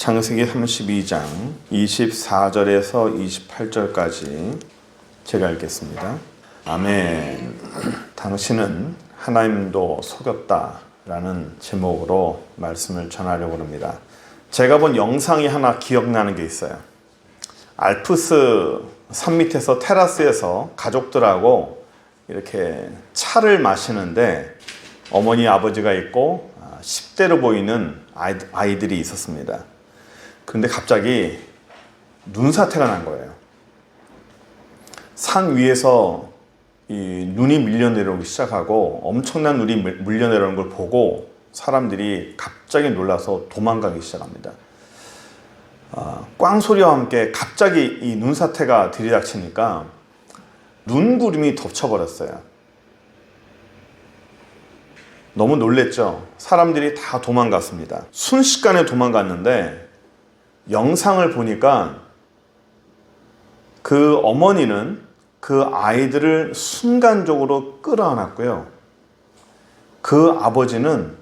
창세기 32장 24절에서 28절까지 제가 읽겠습니다. 아멘. 당신은 하나님도 속였다 라는 제목으로 말씀을 전하려고 합니다. 제가 본 영상이 하나 기억나는 게 있어요. 알프스 산 밑에서 테라스에서 가족들하고 이렇게 차를 마시는데 어머니 아버지가 있고 10대로 보이는 아이들이 있었습니다. 그런데 갑자기 눈사태가 난 거예요. 산 위에서 이 눈이 밀려 내려오기 시작하고 엄청난 눈이 밀려 내려오는 걸 보고 사람들이 갑자기 놀라서 도망가기 시작합니다. 꽝 소리와 함께 갑자기 이 눈사태가 들이닥치니까 눈구름이 덮쳐버렸어요. 너무 놀랬죠. 사람들이 다 도망갔습니다. 순식간에 도망갔는데 영상을 보니까 그 어머니는 그 아이들을 순간적으로 끌어안았고요. 그 아버지는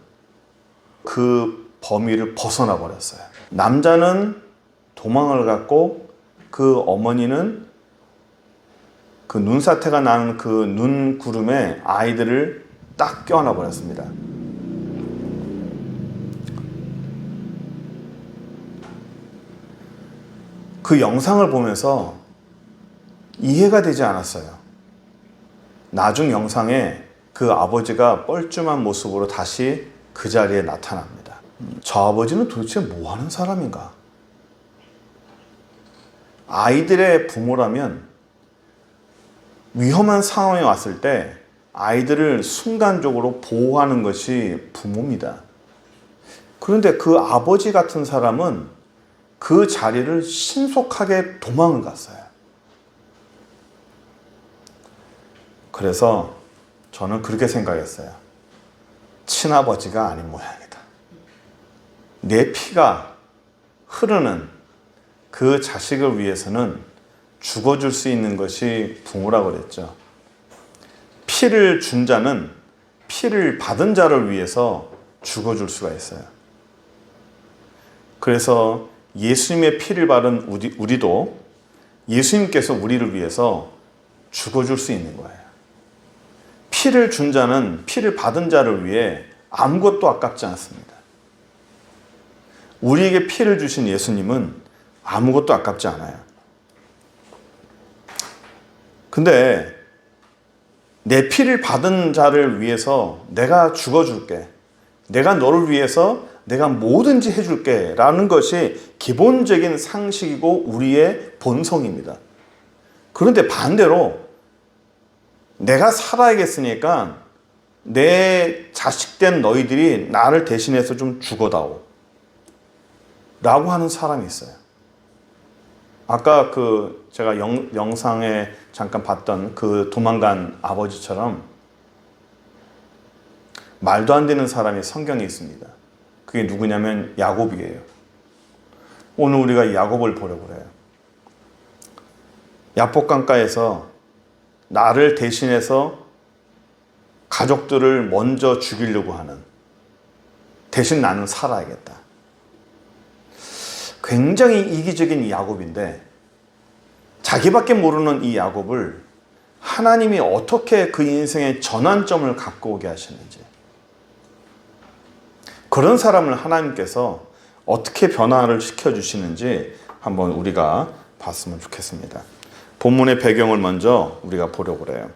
그 범위를 벗어나 버렸어요. 남자는 도망을 갔고 그 어머니는 그 눈사태가 나는 그 눈구름에 아이들을 딱 껴안아 버렸습니다. 그 영상을 보면서 이해가 되지 않았어요. 나중 영상에 그 아버지가 뻘쭘한 모습으로 다시 그 자리에 나타납니다. 저 아버지는 도대체 뭐 하는 사람인가? 아이들의 부모라면 위험한 상황에 왔을 때 아이들을 순간적으로 보호하는 것이 부모입니다. 그런데 그 아버지 같은 사람은 그 자리를 신속하게 도망을 갔어요. 그래서 저는 그렇게 생각했어요. 친아버지가 아닌 모양이다. 내 피가 흐르는 그 자식을 위해서는 죽어줄 수 있는 것이 부모라고 그랬죠. 피를 준 자는 피를 받은 자를 위해서 죽어줄 수가 있어요. 그래서 예수님의 피를 바른 우리도 예수님께서 우리를 위해서 죽어줄 수 있는 거예요. 피를 준 자는 피를 받은 자를 위해 아무것도 아깝지 않습니다. 우리에게 피를 주신 예수님은 아무것도 아깝지 않아요. 근데 내 피를 받은 자를 위해서 내가 죽어줄게. 내가 너를 위해서 내가 뭐든지 해줄게 라는 것이 기본적인 상식이고 우리의 본성입니다. 그런데 반대로 내가 살아야겠으니까 내 자식된 너희들이 나를 대신해서 좀 죽어다오 라고 하는 사람이 있어요. 아까 제가 영상에 잠깐 봤던 그 도망간 아버지처럼 말도 안 되는 사람이 성경에 있습니다. 그게 누구냐면 야곱이에요. 오늘 우리가 야곱을 보려고 해요. 야복강가에서 나를 대신해서 가족들을 먼저 죽이려고 하는, 대신 나는 살아야겠다. 굉장히 이기적인 이 야곱인데 자기밖에 모르는 이 야곱을 하나님이 어떻게 그 인생의 전환점을 갖고 오게 하셨는지, 그런 사람을 하나님께서 어떻게 변화를 시켜주시는지 한번 우리가 봤으면 좋겠습니다. 본문의 배경을 먼저 우리가 보려고 해요.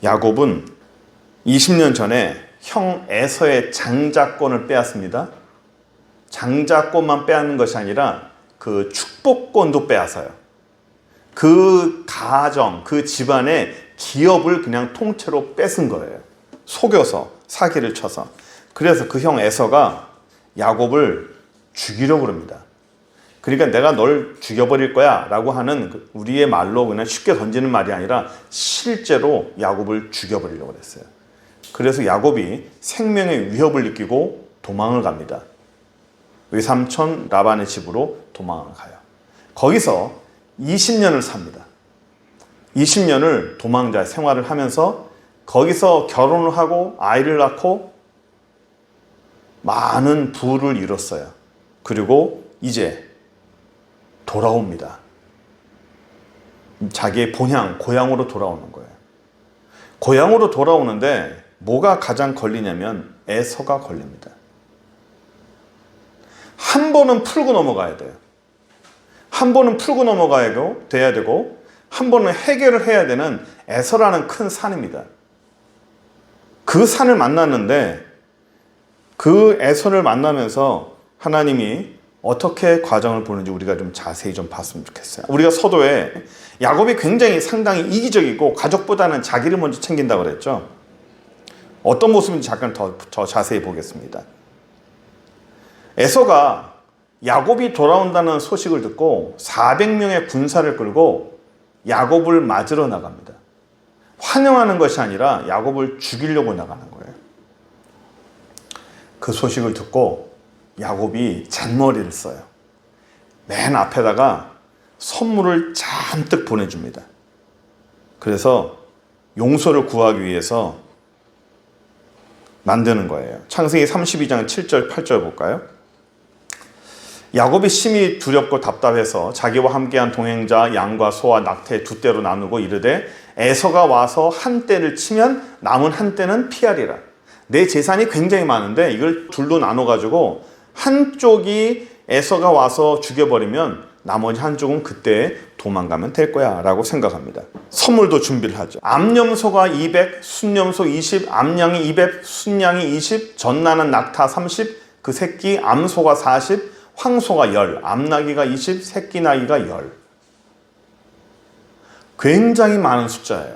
야곱은 20년 전에 형 에서의 장자권을 빼앗습니다. 장자권만 빼앗는 것이 아니라 그 축복권도 빼앗아요. 그 가정, 그 집안의 기업을 그냥 통째로 뺏은 거예요. 속여서, 사기를 쳐서. 그래서 그 형 에서가 야곱을 죽이려고 합니다. 그러니까 내가 널 죽여버릴 거야 라고 하는 우리의 말로 그냥 쉽게 던지는 말이 아니라 실제로 야곱을 죽여버리려고 했어요. 그래서 야곱이 생명의 위협을 느끼고 도망을 갑니다. 외삼촌 라반의 집으로 도망을 가요. 거기서 20년을 삽니다. 20년을 도망자 생활을 하면서 거기서 결혼을 하고 아이를 낳고 많은 부를 이뤘어요. 그리고 이제 돌아옵니다. 자기의 본향, 고향으로 돌아오는 거예요. 고향으로 돌아오는데 뭐가 가장 걸리냐면 에서가 걸립니다. 한 번은 풀고 넘어가야 돼요. 한 번은 풀고 돼야 되고 한 번은 해결을 해야 되는 에서라는 큰 산입니다. 그 산을 만났는데 그 에서를 만나면서 하나님이 어떻게 과정을 보는지 우리가 좀 자세히 좀 봤으면 좋겠어요. 우리가 서도에 야곱이 굉장히 상당히 이기적이고 가족보다는 자기를 먼저 챙긴다고 그랬죠. 어떤 모습인지 잠깐 더 자세히 보겠습니다. 에서가 야곱이 돌아온다는 소식을 듣고 400명의 군사를 끌고 야곱을 맞으러 나갑니다. 환영하는 것이 아니라 야곱을 죽이려고 나가는 거예요. 그 소식을 듣고 야곱이 잔머리를 써요. 맨 앞에다가 선물을 잔뜩 보내줍니다. 그래서 용서를 구하기 위해서 만드는 거예요. 창세기 32장 7절 8절 볼까요? 야곱이 심히 두렵고 답답해서 자기와 함께한 동행자 양과 소와 낙태 두 떼로 나누고 이르되 에서가 와서 한 떼를 치면 남은 한 떼는 피하리라. 내 재산이 굉장히 많은데 이걸 둘로 나눠가지고 한쪽이 에서가 와서 죽여버리면 나머지 한쪽은 그때 도망가면 될 거야 라고 생각합니다. 선물도 준비를 하죠. 암염소가 200, 순염소 20, 암양이 200, 순양이 20, 젖나는 낙타 30, 그 새끼 암소가 40, 황소가 10, 암나귀가 20, 새끼 나귀가 10. 굉장히 많은 숫자예요.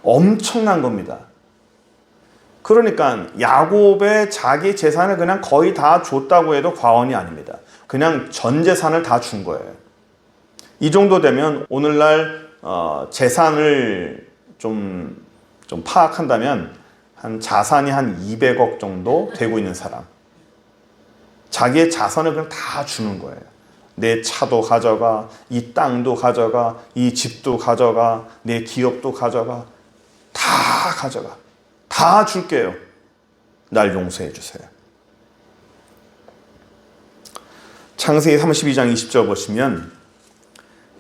엄청난 겁니다. 그러니까 야곱의 자기 재산을 그냥 거의 다 줬다고 해도 과언이 아닙니다. 그냥 전 재산을 다 준 거예요. 이 정도 되면 오늘날 재산을 좀 파악한다면 한 자산이 한 200억 정도 되고 있는 사람. 자기의 자산을 그냥 다 주는 거예요. 내 차도 가져가, 이 땅도 가져가, 이 집도 가져가, 내 기업도 가져가, 다 가져가. 다 줄게요. 날 용서해 주세요. 창세기 32장 20절 보시면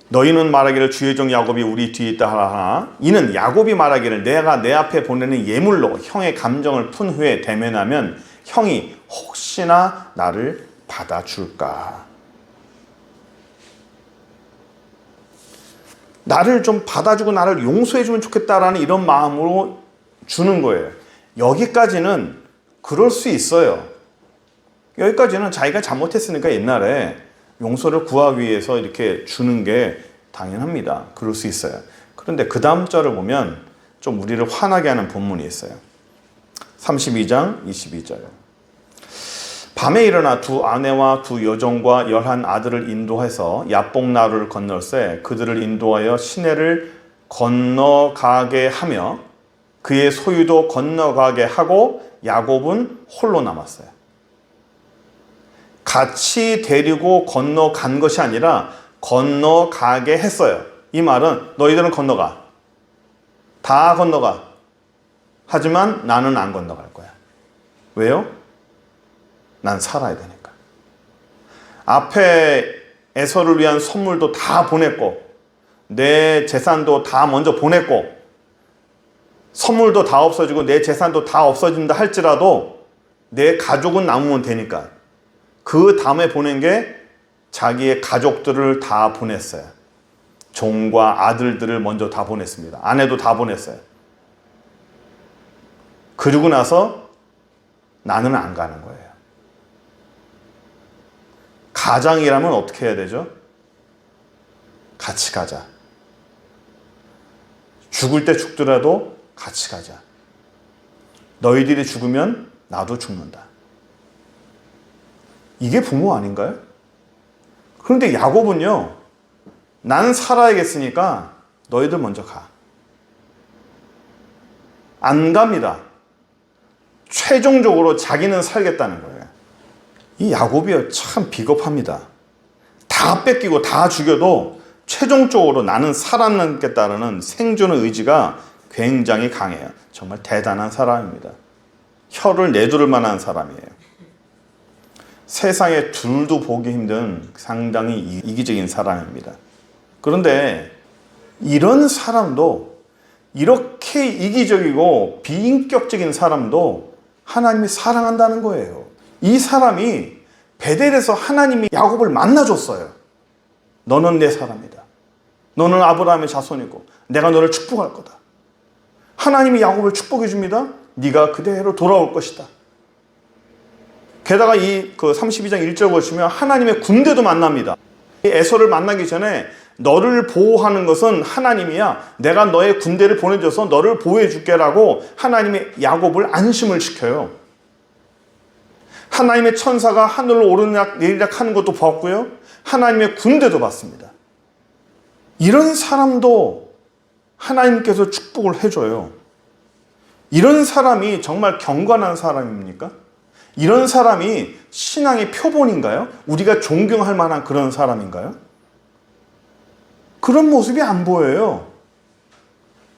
너희는 말하기를 주의 종 야곱이 우리 뒤에 있다 하나 이는 야곱이 말하기를 내가 내 앞에 보내는 예물로 형의 감정을 푼 후에 대면하면 형이 혹시나 나를 받아줄까. 나를 좀 받아주고 나를 용서해주면 좋겠다라는 이런 마음으로 주는 거예요. 여기까지는 그럴 수 있어요. 여기까지는 자기가 잘못했으니까 옛날에 용서를 구하기 위해서 이렇게 주는 게 당연합니다. 그럴 수 있어요. 그런데 그 다음 절을 보면 좀 우리를 화나게 하는 본문이 있어요. 32장 22절. 밤에 일어나 두 아내와 두 여종과 11 아들을 인도해서 야복나루를 건널세 그들을 인도하여 시내를 건너가게 하며 그의 소유도 건너가게 하고 야곱은 홀로 남았어요. 같이 데리고 건너간 것이 아니라 건너가게 했어요. 이 말은 너희들은 건너가. 다 건너가. 하지만 나는 안 건너갈 거야. 왜요? 난 살아야 되니까. 앞에 에서를 위한 선물도 다 보냈고 내 재산도 다 먼저 보냈고 선물도 다 없어지고 내 재산도 다 없어진다 할지라도 내 가족은 남으면 되니까 그 다음에 보낸 게 자기의 가족들을 다 보냈어요. 종과 아들들을 먼저 다 보냈습니다. 아내도 다 보냈어요. 그러고 나서 나는 안 가는 거예요. 가장이라면 어떻게 해야 되죠? 같이 가자. 죽을 때 죽더라도 같이 가자. 너희들이 죽으면 나도 죽는다. 이게 부모 아닌가요? 그런데 야곱은요, 나는 살아야겠으니까 너희들 먼저 가. 안 갑니다. 최종적으로 자기는 살겠다는 거예요. 이 야곱이 참 비겁합니다. 다 뺏기고 다 죽여도 최종적으로 나는 살아남겠다는 생존의 의지가 굉장히 강해요. 정말 대단한 사람입니다. 혀를 내두를 만한 사람이에요. 세상에 둘도 보기 힘든 상당히 이기적인 사람입니다. 그런데 이런 사람도, 이렇게 이기적이고 비인격적인 사람도 하나님이 사랑한다는 거예요. 이 사람이 베델에서 하나님이 야곱을 만나줬어요. 너는 내 사람이다. 너는 아브라함의 자손이고 내가 너를 축복할 거다. 하나님이 야곱을 축복해 줍니다. 네가 그대로 돌아올 것이다. 게다가 이 32장 1절 보시면 하나님의 군대도 만납니다. 에서를 만나기 전에 너를 보호하는 것은 하나님이야. 내가 너의 군대를 보내줘서 너를 보호해 줄게라고 하나님이 야곱을 안심을 시켜요. 하나님의 천사가 하늘로 오르락 내리락 하는 것도 봤고요. 하나님의 군대도 봤습니다. 이런 사람도 하나님께서 축복을 해줘요. 이런 사람이 정말 경건한 사람입니까? 이런 사람이 신앙의 표본인가요? 우리가 존경할 만한 그런 사람인가요? 그런 모습이 안 보여요.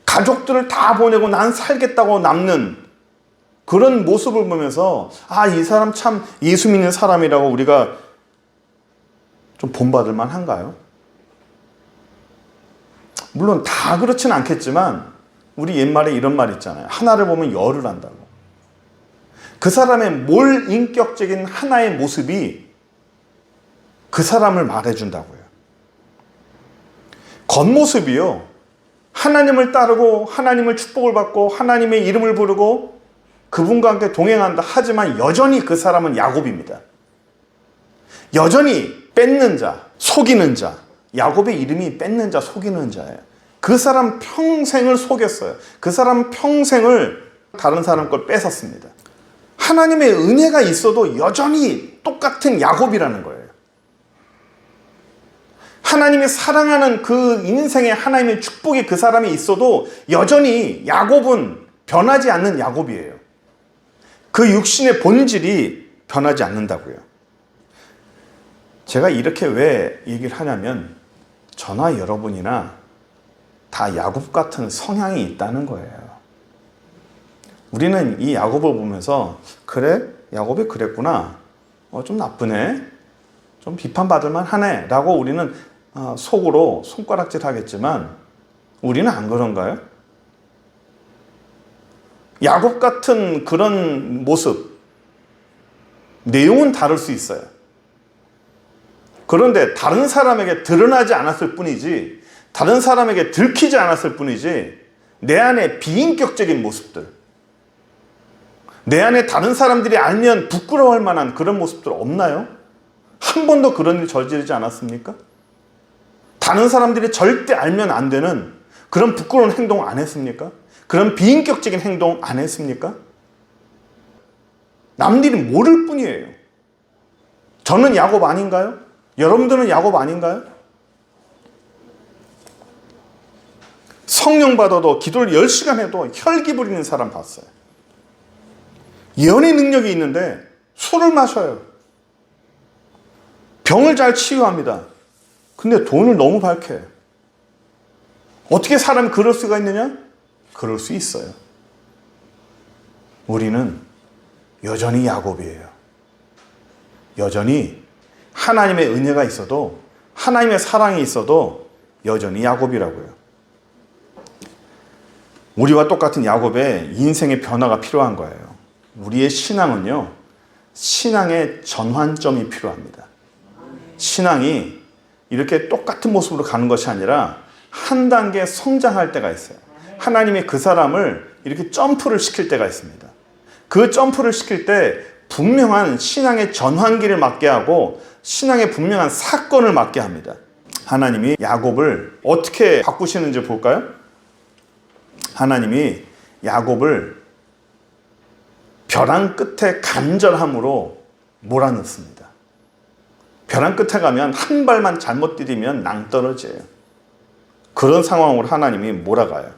가족들을 다 보내고 난 살겠다고 남는 그런 모습을 보면서 이 사람 참 예수 믿는 사람이라고 우리가 좀 본받을 만한가요? 물론 다 그렇진 않겠지만 우리 옛말에 이런 말 있잖아요. 하나를 보면 열을 한다고. 그 사람의 몰인격적인 하나의 모습이 그 사람을 말해준다고요. 겉모습이요. 하나님을 따르고 하나님을 축복을 받고 하나님의 이름을 부르고 그분과 함께 동행한다 하지만 여전히 그 사람은 야곱입니다. 여전히 뺏는 자, 속이는 자. 야곱의 이름이 뺏는 자, 속이는 자예요. 그 사람 평생을 속였어요. 그 사람 평생을 다른 사람 걸 뺏었습니다. 하나님의 은혜가 있어도 여전히 똑같은 야곱이라는 거예요. 하나님이 사랑하는 그 인생에 하나님의 축복이 그 사람이 있어도 여전히 야곱은 변하지 않는 야곱이에요. 그 육신의 본질이 변하지 않는다고요. 제가 이렇게 왜 얘기를 하냐면 저나 여러분이나 다 야곱 같은 성향이 있다는 거예요. 우리는 이 야곱을 보면서 그래? 야곱이 그랬구나. 좀 나쁘네. 좀 비판받을 만하네. 라고 우리는 속으로 손가락질 하겠지만 우리는 안 그런가요? 야곱 같은 그런 모습, 내용은 다를 수 있어요. 그런데 다른 사람에게 드러나지 않았을 뿐이지, 다른 사람에게 들키지 않았을 뿐이지, 내 안에 비인격적인 모습들, 내 안에 다른 사람들이 알면 부끄러워할 만한 그런 모습들 없나요? 한 번도 그런 일 저지르지 않았습니까? 다른 사람들이 절대 알면 안 되는 그런 부끄러운 행동 안 했습니까? 그런 비인격적인 행동 안 했습니까? 남들이 모를 뿐이에요. 저는 야곱 아닌가요? 여러분들은 야곱 아닌가요? 성령 받아도 기도를 10시간 해도 혈기 부리는 사람 봤어요. 예언의 능력이 있는데 술을 마셔요. 병을 잘 치유합니다. 근데 돈을 너무 밝혀요. 어떻게 사람이 그럴 수가 있느냐? 그럴 수 있어요. 우리는 여전히 야곱이에요. 여전히 하나님의 은혜가 있어도, 하나님의 사랑이 있어도 여전히 야곱이라고요. 우리와 똑같은 야곱의 인생의 변화가 필요한 거예요. 우리의 신앙은요, 신앙의 전환점이 필요합니다. 신앙이 이렇게 똑같은 모습으로 가는 것이 아니라 한 단계 성장할 때가 있어요. 하나님이 그 사람을 이렇게 점프를 시킬 때가 있습니다. 그 점프를 시킬 때 분명한 신앙의 전환기를 맞게 하고 신앙의 분명한 사건을 맞게 합니다. 하나님이 야곱을 어떻게 바꾸시는지 볼까요? 하나님이 야곱을 벼랑 끝에 간절함으로 몰아넣습니다. 벼랑 끝에 가면 한 발만 잘못 디디면 낭떠러지예요. 그런 상황으로 하나님이 몰아가요.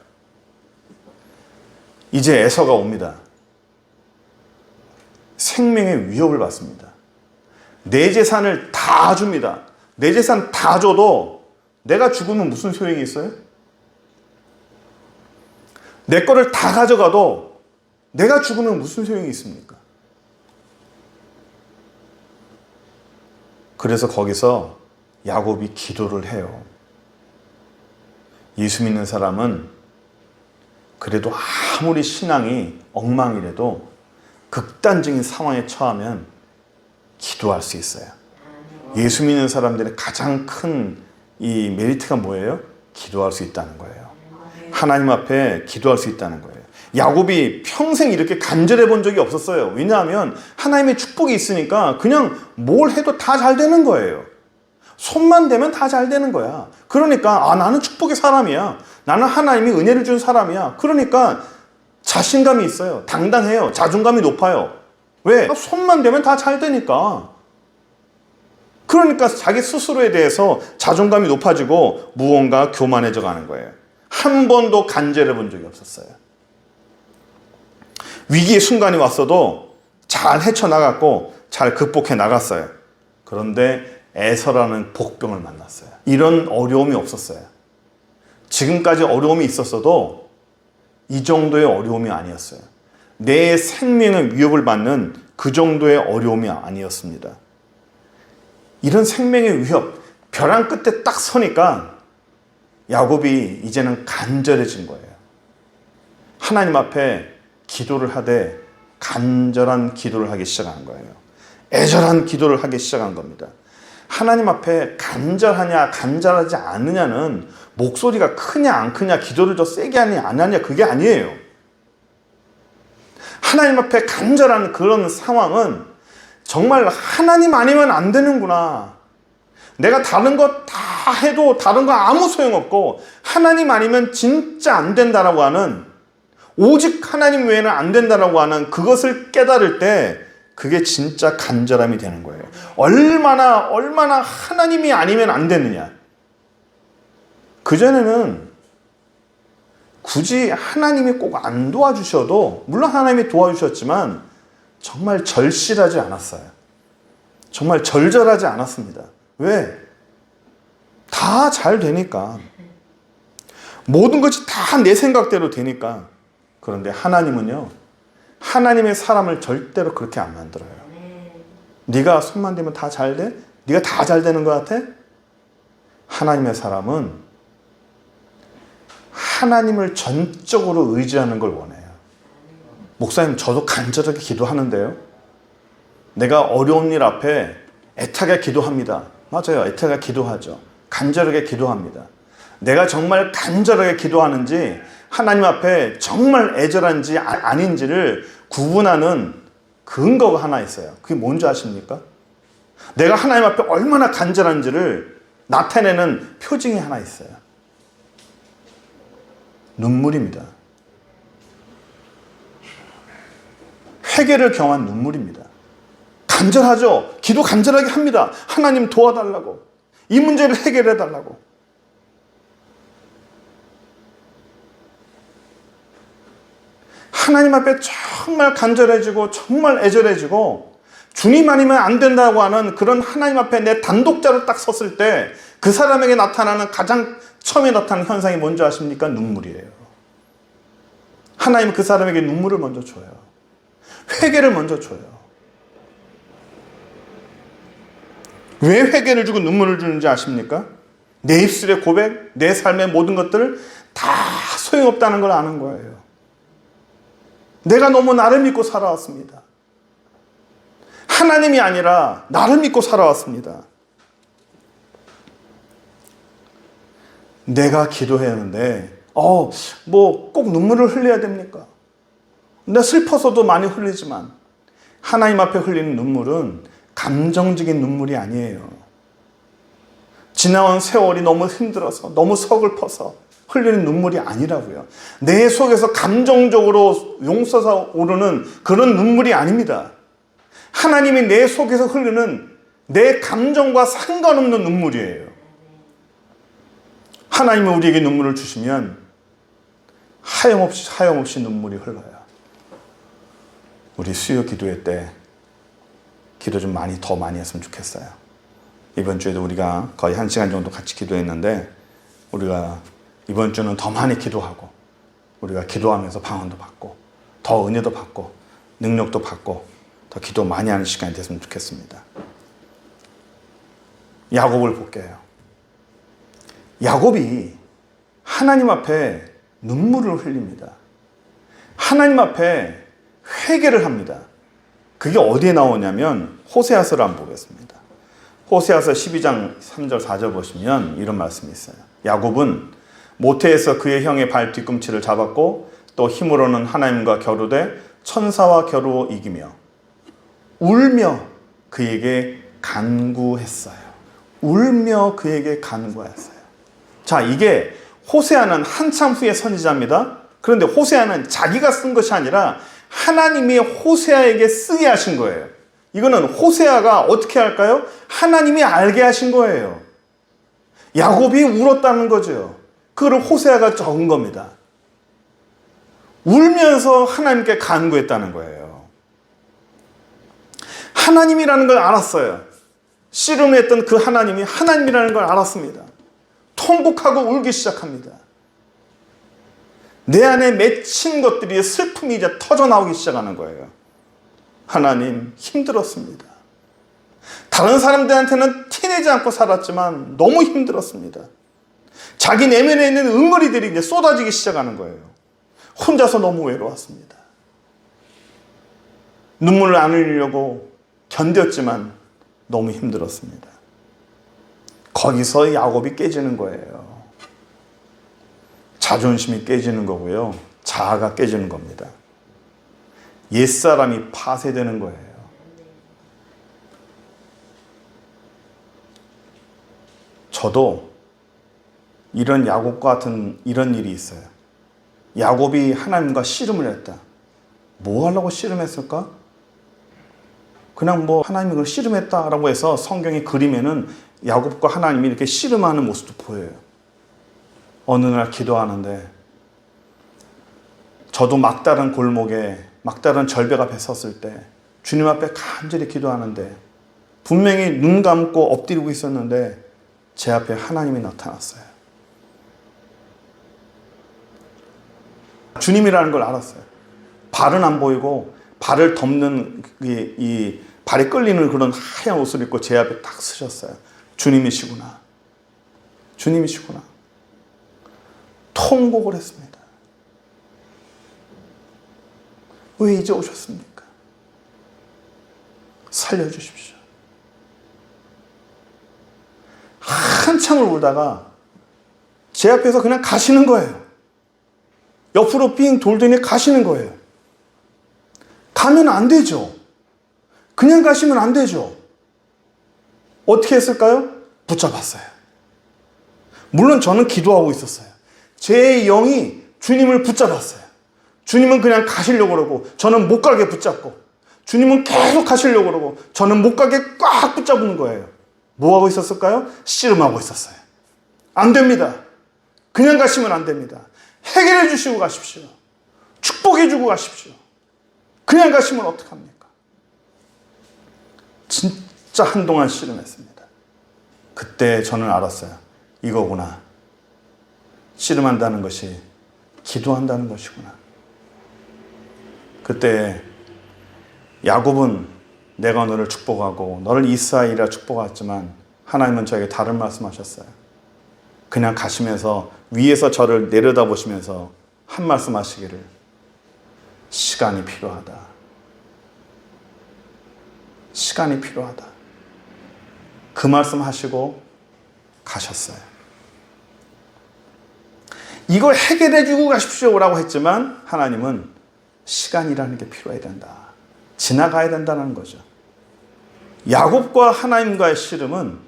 이제 에서가 옵니다. 생명의 위협을 받습니다. 내 재산을 다 줍니다. 내 재산 다 줘도 내가 죽으면 무슨 소용이 있어요? 내 거를 다 가져가도 내가 죽으면 무슨 소용이 있습니까? 그래서 거기서 야곱이 기도를 해요. 예수 믿는 사람은 그래도 아무리 신앙이 엉망이라도 극단적인 상황에 처하면 기도할 수 있어요. 예수 믿는 사람들의 가장 큰 이 메리트가 뭐예요? 기도할 수 있다는 거예요. 하나님 앞에 기도할 수 있다는 거예요. 야곱이 평생 이렇게 간절해 본 적이 없었어요. 왜냐하면 하나님의 축복이 있으니까 그냥 뭘 해도 다 잘 되는 거예요. 손만 대면 다 잘 되는 거야. 그러니까 나는 축복의 사람이야. 나는 하나님이 은혜를 준 사람이야. 그러니까 자신감이 있어요. 당당해요. 자존감이 높아요. 왜? 손만 대면 다 잘 되니까. 그러니까 자기 스스로에 대해서 자존감이 높아지고 무언가 교만해져 가는 거예요. 한 번도 간절해 본 적이 없었어요. 위기의 순간이 왔어도 잘 헤쳐나갔고 잘 극복해 나갔어요. 그런데 에서라는 복병을 만났어요. 이런 어려움이 없었어요. 지금까지 어려움이 있었어도 이 정도의 어려움이 아니었어요. 내 생명의 위협을 받는 그 정도의 어려움이 아니었습니다. 이런 생명의 위협, 벼랑 끝에 딱 서니까 야곱이 이제는 간절해진 거예요. 하나님 앞에 기도를 하되 간절한 기도를 하기 시작한 거예요. 애절한 기도를 하기 시작한 겁니다. 하나님 앞에 간절하냐 간절하지 않느냐는 목소리가 크냐 안 크냐, 기도를 더 세게 하냐 안 하냐, 그게 아니에요. 하나님 앞에 간절한 그런 상황은 정말 하나님 아니면 안 되는구나. 내가 다른 거 다 해도 다른 거 아무 소용없고 하나님 아니면 진짜 안 된다라고 하는, 오직 하나님 외에는 안 된다라고 하는 그것을 깨달을 때 그게 진짜 간절함이 되는 거예요. 얼마나 하나님이 아니면 안 되느냐. 그전에는 굳이 하나님이 꼭 안 도와주셔도, 물론 하나님이 도와주셨지만 정말 절실하지 않았어요. 정말 절절하지 않았습니다. 왜? 다 잘 되니까. 모든 것이 다 내 생각대로 되니까. 그런데 하나님은요, 하나님의 사람을 절대로 그렇게 안 만들어요. 네가 손만 대면 다 잘 돼? 네가 다 잘 되는 것 같아? 하나님의 사람은 하나님을 전적으로 의지하는 걸 원해요. 목사님, 저도 간절하게 기도하는데요. 내가 어려운 일 앞에 애타게 기도합니다. 맞아요. 애타게 기도하죠. 간절하게 기도합니다. 내가 정말 간절하게 기도하는지, 하나님 앞에 정말 애절한지 아닌지를 구분하는 근거가 하나 있어요. 그게 뭔지 아십니까? 내가 하나님 앞에 얼마나 간절한지를 나타내는 표징이 하나 있어요. 눈물입니다. 회개를 경한 눈물입니다. 간절하죠. 기도 간절하게 합니다. 하나님 도와달라고. 이 문제를 해결해 달라고. 하나님 앞에 정말 간절해지고 정말 애절해지고 주님 아니면 안 된다고 하는 그런 하나님 앞에 내 단독자로 딱 섰을 때 그 사람에게 나타나는 가장 처음에 나타나는 현상이 뭔지 아십니까? 눈물이에요. 하나님은 그 사람에게 눈물을 먼저 줘요. 회개를 먼저 줘요. 왜 회개를 주고 눈물을 주는지 아십니까? 내 입술의 고백, 내 삶의 모든 것들 다 소용없다는 걸 아는 거예요. 내가 너무 나를 믿고 살아왔습니다. 하나님이 아니라 나를 믿고 살아왔습니다. 내가 기도해야 하는데 뭐 꼭 눈물을 흘려야 됩니까? 내가 슬퍼서도 많이 흘리지만 하나님 앞에 흘리는 눈물은 감정적인 눈물이 아니에요. 지나온 세월이 너무 힘들어서, 너무 서글퍼서 흘리는 눈물이 아니라고요. 내 속에서 감정적으로 용서서 오르는 그런 눈물이 아닙니다. 하나님이 내 속에서 흐르는 내 감정과 상관없는 눈물이에요. 하나님이 우리에게 눈물을 주시면 하염없이 눈물이 흘러요. 우리 수요 기도회 때 기도 좀 더 많이 했으면 좋겠어요. 이번 주에도 우리가 거의 1시간 정도 같이 기도했는데, 우리가 이번 주는 더 많이 기도하고, 우리가 기도하면서 방언도 받고, 더 은혜도 받고, 능력도 받고, 더 기도 많이 하는 시간이 됐으면 좋겠습니다. 야곱을 볼게요. 야곱이 하나님 앞에 눈물을 흘립니다. 하나님 앞에 회개를 합니다. 그게 어디에 나오냐면 호세아서를 한번 보겠습니다. 호세아서 12장 3절 4절 보시면 이런 말씀이 있어요. 야곱은 모태에서 그의 형의 발 뒤꿈치를 잡았고 또 힘으로는 하나님과 겨루되 천사와 겨루어 이기며 울며 그에게 간구했어요. 울며 그에게 간구했어요. 자, 이게 호세아는 한참 후의 선지자입니다. 그런데 호세아는 자기가 쓴 것이 아니라 하나님이 호세아에게 쓰게 하신 거예요. 이거는 호세아가 어떻게 할까요? 하나님이 알게 하신 거예요. 야곱이 울었다는 거죠. 그걸 호세아가 적은 겁니다. 울면서 하나님께 간구했다는 거예요. 하나님이라는 걸 알았어요. 씨름했던 그 하나님이 하나님이라는 걸 알았습니다. 통곡하고 울기 시작합니다. 내 안에 맺힌 것들이 슬픔이 이제 터져나오기 시작하는 거예요. 하나님, 힘들었습니다. 다른 사람들한테는 티내지 않고 살았지만 너무 힘들었습니다. 자기 내면에 있는 응어리들이 이제 쏟아지기 시작하는 거예요. 혼자서 너무 외로웠습니다. 눈물을 안 흘리려고 견뎠지만 너무 힘들었습니다. 거기서 야곱이 깨지는 거예요. 자존심이 깨지는 거고요. 자아가 깨지는 겁니다. 옛사람이 파쇄되는 거예요. 저도 이런 야곱과 같은 이런 일이 있어요. 야곱이 하나님과 씨름을 했다. 뭐 하려고 씨름했을까? 그냥 뭐 하나님이 그걸 씨름했다라고 해서 성경의 그림에는 야곱과 하나님이 이렇게 씨름하는 모습도 보여요. 어느 날 기도하는데 저도 막다른 골목에 막다른 절벽 앞에 섰을 때 주님 앞에 간절히 기도하는데 분명히 눈 감고 엎드리고 있었는데 제 앞에 하나님이 나타났어요. 주님이라는 걸 알았어요. 발은 안 보이고 발을 덮는 이 발에 끌리는 그런 하얀 옷을 입고 제 앞에 딱 서셨어요. 주님이시구나. 주님이시구나. 통곡을 했습니다. 왜 이제 오셨습니까? 살려주십시오. 한참을 울다가 제 앞에서 그냥 가시는 거예요. 옆으로 삥 돌더니 가시는 거예요. 가면 안 되죠. 그냥 가시면 안 되죠. 어떻게 했을까요? 붙잡았어요. 물론 저는 기도하고 있었어요. 제 영이 주님을 붙잡았어요. 주님은 그냥 가시려고 그러고 저는 못 가게 붙잡고 주님은 계속 가시려고 그러고 저는 못 가게 꽉 붙잡는 거예요. 뭐 하고 있었을까요? 씨름하고 있었어요. 안 됩니다. 그냥 가시면 안 됩니다. 해결해 주시고 가십시오. 축복해 주고 가십시오. 그냥 가시면 어떡합니까? 진짜 한동안 씨름했습니다. 그때 저는 알았어요. 이거구나. 씨름한다는 것이 기도한다는 것이구나. 그때 야곱은 내가 너를 축복하고 너를 이스라엘이라 축복하지만 하나님은 저에게 다른 말씀하셨어요. 그냥 가시면서 위에서 저를 내려다보시면서 한 말씀 하시기를 시간이 필요하다. 시간이 필요하다. 그 말씀 하시고 가셨어요. 이걸 해결해 주고 가십시오라고 했지만 하나님은 시간이라는 게 필요해야 된다. 지나가야 된다는 거죠. 야곱과 하나님과의 씨름은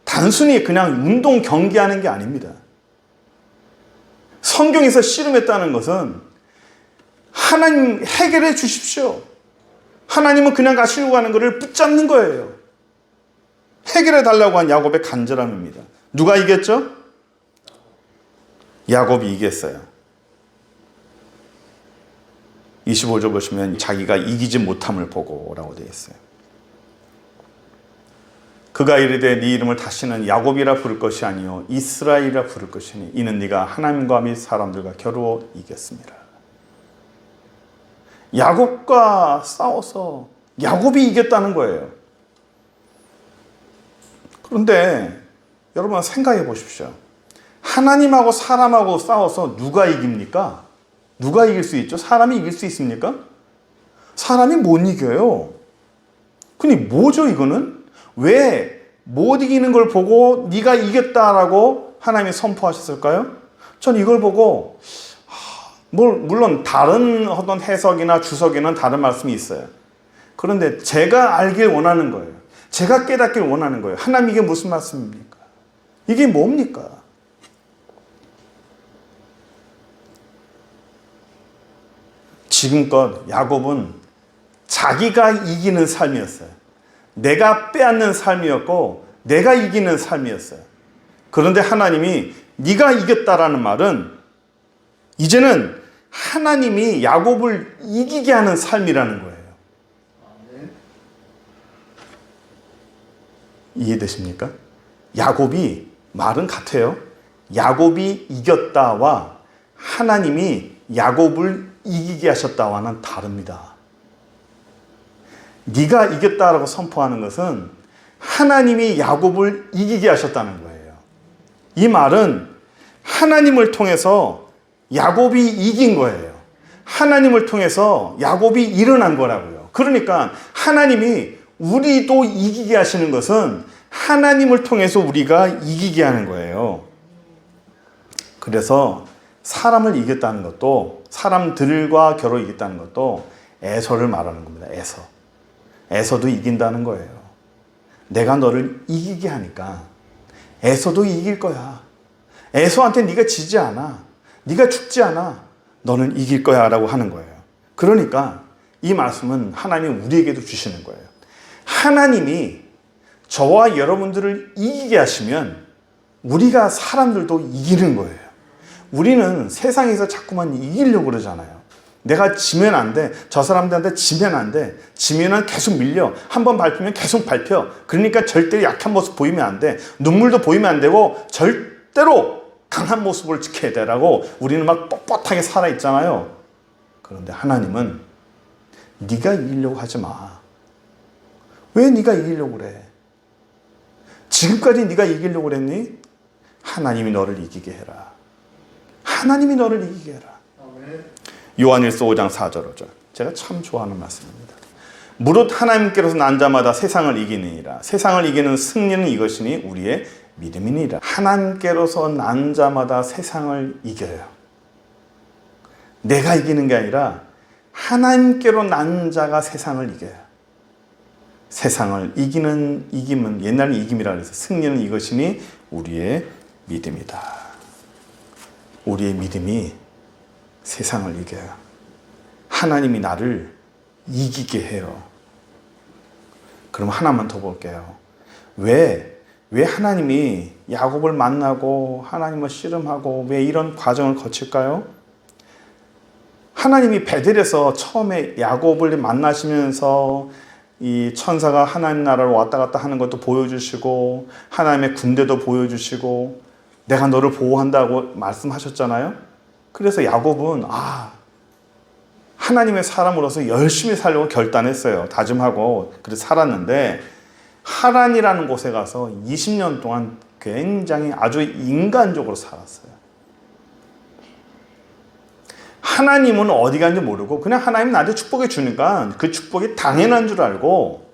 단순히 그냥 운동 경기하는 게 아닙니다. 성경에서 씨름했다는 것은 하나님 해결해 주십시오. 하나님은 그냥 가시려고 하는 것을 붙잡는 거예요. 해결해 달라고 한 야곱의 간절함입니다. 누가 이겼죠? 야곱이 이겼어요. 25절 보시면 자기가 이기지 못함을 보고 라고 되어 있어요. 그가 이르되 네 이름을 다시는 야곱이라 부를 것이 아니요 이스라엘이라 부를 것이니 이는 네가 하나님과 및 사람들과 겨루어 이겼습니다. 야곱과 싸워서 야곱이 이겼다는 거예요. 그런데 여러분 생각해 보십시오. 하나님하고 사람하고 싸워서 누가 이깁니까? 누가 이길 수 있죠? 사람이 이길 수 있습니까? 사람이 못 이겨요. 근데 뭐죠 이거는? 왜 못 이기는 걸 보고 네가 이겼다라고 하나님이 선포하셨을까요? 전 이걸 보고 물론 다른 어떤 해석이나 주석에는 다른 말씀이 있어요. 그런데 제가 알길 원하는 거예요. 제가 깨닫길 원하는 거예요. 하나님 이게 무슨 말씀입니까? 이게 뭡니까? 지금껏 야곱은 자기가 이기는 삶이었어요. 내가 빼앗는 삶이었고 내가 이기는 삶이었어요. 그런데 하나님이 네가 이겼다라는 말은 이제는 하나님이 야곱을 이기게 하는 삶이라는 거예요. 이해되십니까? 야곱이 말은 같아요. 야곱이 이겼다와 하나님이 야곱을 이기게 하셨다와는 다릅니다. 네가 이겼다라고 선포하는 것은 하나님이 야곱을 이기게 하셨다는 거예요. 이 말은 하나님을 통해서 야곱이 이긴 거예요. 하나님을 통해서 야곱이 일어난 거라고요. 그러니까 하나님이 우리도 이기게 하시는 것은 하나님을 통해서 우리가 이기게 하는 거예요. 그래서 사람을 이겼다는 것도, 사람들과 겨루 이겼다는 것도 에서를 말하는 겁니다. 에서도 이긴다는 거예요. 내가 너를 이기게 하니까 에서도 이길 거야. 에서한테 네가 지지 않아. 네가 죽지 않아. 너는 이길 거야 라고 하는 거예요. 그러니까 이 말씀은 하나님이 우리에게도 주시는 거예요. 하나님이 저와 여러분들을 이기게 하시면 우리가 사람들도 이기는 거예요. 우리는 세상에서 자꾸만 이기려고 그러잖아요. 내가 지면 안 돼. 저 사람들한테 지면 안 돼. 지면은 계속 밀려. 한번 밟히면 계속 밟혀. 그러니까 절대로 약한 모습 보이면 안 돼. 눈물도 보이면 안 되고 절대로 강한 모습을 지켜야 되라고 우리는 막 뻣뻣하게 살아있잖아요. 그런데 하나님은 네가 이기려고 하지 마. 왜 네가 이기려고 그래? 지금까지 네가 이기려고 그랬니? 하나님이 너를 이기게 해라. 하나님이 너를 이기게 해라. 요한일서 5장 4절 5절. 제가 참 좋아하는 말씀입니다. 무릇 하나님께로서 난 자마다 세상을 이기느니라. 세상을 이기는 승리는 이것이니 우리의 믿음이니라. 하나님께로서 난 자마다 세상을 이겨요. 내가 이기는 게 아니라 하나님께로 난 자가 세상을 이겨요. 세상을 이기는 이김은 옛날에 이김이라 그래서 승리는 이것이니 우리의 믿음이다. 우리의 믿음이 세상을 이겨요. 하나님이 나를 이기게 해요. 그럼 하나만 더 볼게요. 왜 하나님이 야곱을 만나고 하나님을 씨름하고 왜 이런 과정을 거칠까요? 하나님이 베델에서 처음에 야곱을 만나시면서 이 천사가 하나님 나라로 왔다 갔다 하는 것도 보여주시고 하나님의 군대도 보여주시고 내가 너를 보호한다고 말씀하셨잖아요. 그래서 야곱은 하나님의 사람으로서 열심히 살려고 결단했어요. 다짐하고 그래서 살았는데 하란이라는 곳에 가서 20년 동안 굉장히 아주 인간적으로 살았어요. 하나님은 어디 간지 모르고 그냥 하나님 나한테 축복해 주니까 그 축복이 당연한 줄 알고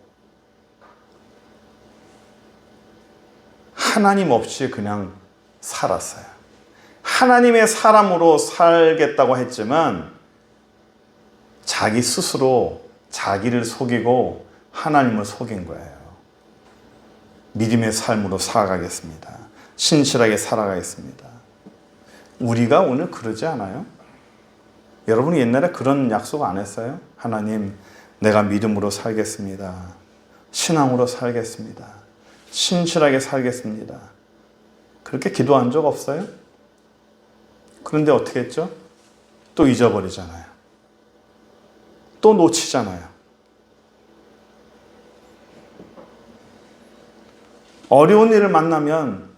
하나님 없이 그냥 살았어요. 하나님의 사람으로 살겠다고 했지만 자기 스스로 자기를 속이고 하나님을 속인 거예요. 믿음의 삶으로 살아가겠습니다. 신실하게 살아가겠습니다. 우리가 오늘 그러지 않아요? 여러분이 옛날에 그런 약속 안 했어요? 하나님, 내가 믿음으로 살겠습니다. 신앙으로 살겠습니다. 신실하게 살겠습니다. 그렇게 기도한 적 없어요? 그런데 어떻게 했죠? 또 잊어버리잖아요. 또 놓치잖아요. 어려운 일을 만나면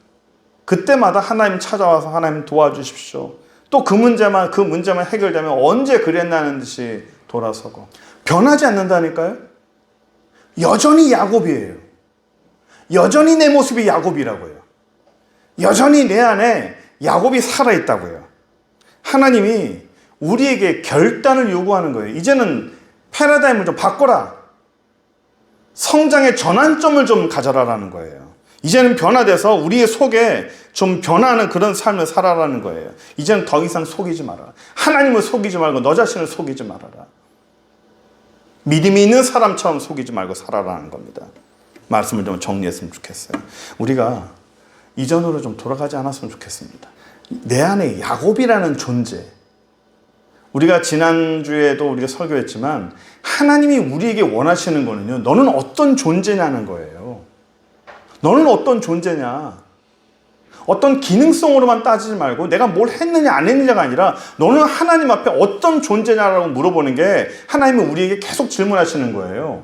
그때마다 하나님 찾아와서 하나님 도와주십시오. 또 그 문제만 해결되면 언제 그랬나는 듯이 돌아서고 변하지 않는다니까요. 여전히 야곱이에요. 여전히 내 모습이 야곱이라고요. 여전히 내 안에 야곱이 살아있다고요. 하나님이 우리에게 결단을 요구하는 거예요. 이제는 패러다임을 좀 바꿔라. 성장의 전환점을 좀 가져라라는 거예요. 이제는 변화돼서 우리의 속에 좀 변화하는 그런 삶을 살아라는 거예요. 이제는 더 이상 속이지 말아라. 하나님을 속이지 말고 너 자신을 속이지 말아라. 믿음이 있는 사람처럼 속이지 말고 살아라는 겁니다. 말씀을 좀 정리했으면 좋겠어요. 우리가 이전으로 좀 돌아가지 않았으면 좋겠습니다. 내 안에 야곱이라는 존재, 우리가 지난주에도 우리가 설교했지만 하나님이 우리에게 원하시는 거는요, 너는 어떤 존재냐는 거예요. 너는 어떤 존재냐. 어떤 기능성으로만 따지지 말고 내가 뭘 했느냐 안 했느냐가 아니라 너는 하나님 앞에 어떤 존재냐라고 물어보는 게 하나님이 우리에게 계속 질문하시는 거예요.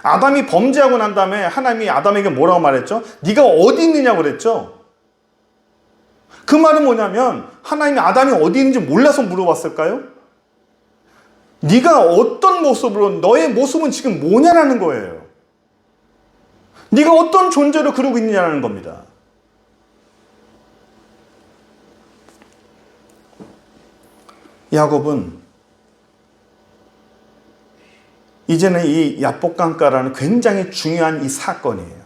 아담이 범죄하고 난 다음에 하나님이 아담에게 뭐라고 말했죠? 네가 어디 있느냐고 그랬죠. 그 말은 뭐냐면 하나님이 아담이 어디 있는지 몰라서 물어봤을까요? 네가 어떤 모습으로, 너의 모습은 지금 뭐냐라는 거예요. 네가 어떤 존재로 그러고 있느냐는 겁니다. 야곱은 이제는 이 야복강가라는 굉장히 중요한 이 사건이에요.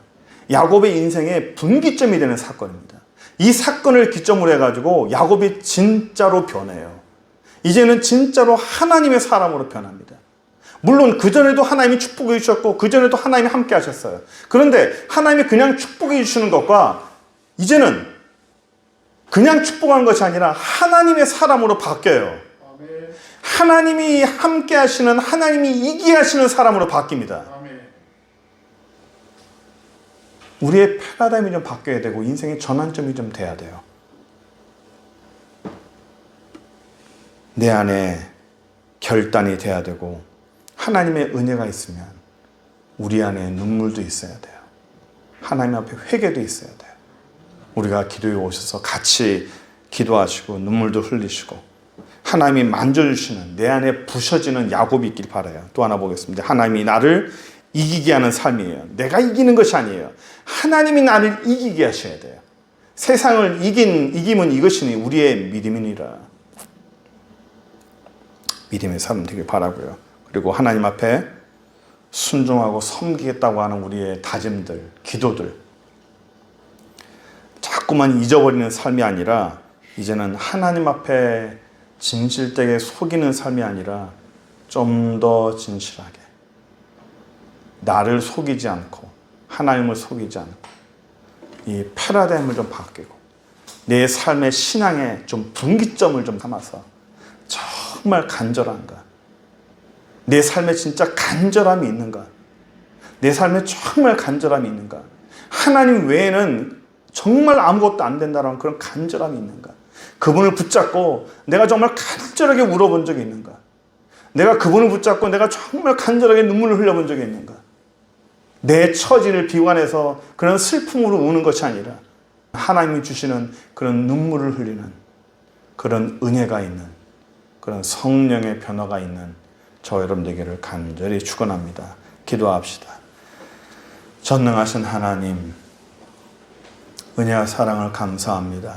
야곱의 인생의 분기점이 되는 사건입니다. 이 사건을 기점으로 해가지고 야곱이 진짜로 변해요. 이제는 진짜로 하나님의 사람으로 변합니다. 물론 그전에도 하나님이 축복해 주셨고 그전에도 하나님이 함께 하셨어요. 그런데 하나님이 그냥 축복해 주시는 것과 이제는 그냥 축복하는 것이 아니라 하나님의 사람으로 바뀌어요. 하나님이 함께 하시는, 하나님이 이기게 하시는 사람으로 바뀝니다. 우리의 패러다임이 좀 바뀌어야 되고 인생의 전환점이 좀 돼야 돼요. 내 안에 결단이 돼야 되고 하나님의 은혜가 있으면 우리 안에 눈물도 있어야 돼요. 하나님 앞에 회개도 있어야 돼요. 우리가 기도에 오셔서 같이 기도하시고 눈물도 흘리시고 하나님이 만져주시는 내 안에 부셔지는 야곱이 있길 바라요. 또 하나 보겠습니다. 하나님이 나를 이기게 하는 삶이에요. 내가 이기는 것이 아니에요. 하나님이 나를 이기게 하셔야 돼요. 세상을 이김은 이것이니 우리의 믿음이니라. 믿음의 삶 되길 바라고요. 그리고 하나님 앞에 순종하고 섬기겠다고 하는 우리의 다짐들, 기도들 자꾸만 잊어버리는 삶이 아니라 이제는 하나님 앞에 진실되게 속이는 삶이 아니라 좀 더 진실하게 나를 속이지 않고 하나님을 속이지 않고 이 패러다임을 좀 바뀌고 내 삶의 신앙에 좀 분기점을 좀 삼아서 정말 간절한가, 내 삶에 진짜 간절함이 있는가, 내 삶에 정말 간절함이 있는가, 하나님 외에는 정말 아무것도 안 된다라는 그런 간절함이 있는가, 그분을 붙잡고 내가 정말 간절하게 울어본 적이 있는가, 내가 그분을 붙잡고 내가 정말 간절하게 눈물을 흘려본 적이 있는가, 내 처지를 비관해서 그런 슬픔으로 우는 것이 아니라 하나님이 주시는 그런 눈물을 흘리는 그런 은혜가 있는 그런 성령의 변화가 있는 저 여러분 되기를 간절히 축원합니다. 기도합시다. 전능하신 하나님, 은혜와 사랑을 감사합니다.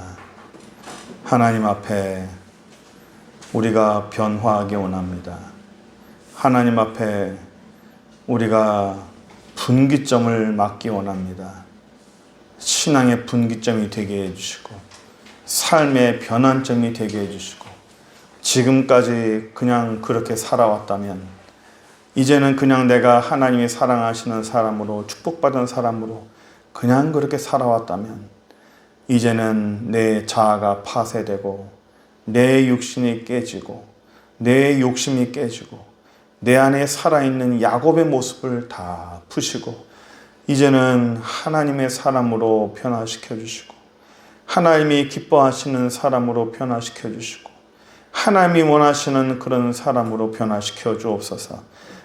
하나님 앞에 우리가 변화하기 원합니다. 하나님 앞에 우리가 분기점을 맞기 원합니다. 신앙의 분기점이 되게 해주시고 삶의 변환점이 되게 해주시고 지금까지 그냥 그렇게 살아왔다면 이제는 그냥 내가 하나님이 사랑하시는 사람으로 축복받은 사람으로 그냥 그렇게 살아왔다면 이제는 내 자아가 파쇄되고 내 육신이 깨지고 내 욕심이 깨지고 내 안에 살아있는 야곱의 모습을 다 푸시고 이제는 하나님의 사람으로 변화시켜 주시고 하나님이 기뻐하시는 사람으로 변화시켜 주시고 하나님이 원하시는 그런 사람으로 변화시켜 주옵소서.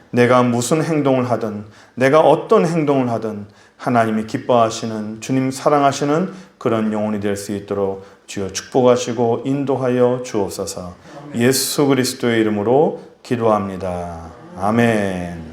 내가 무슨 행동을 하든 내가 어떤 행동을 하든 하나님이 기뻐하시는 주님 사랑하시는 그런 영혼이 될 수 있도록 주여 축복하시고 인도하여 주옵소서. 예수 그리스도의 이름으로 기도합니다. 아멘.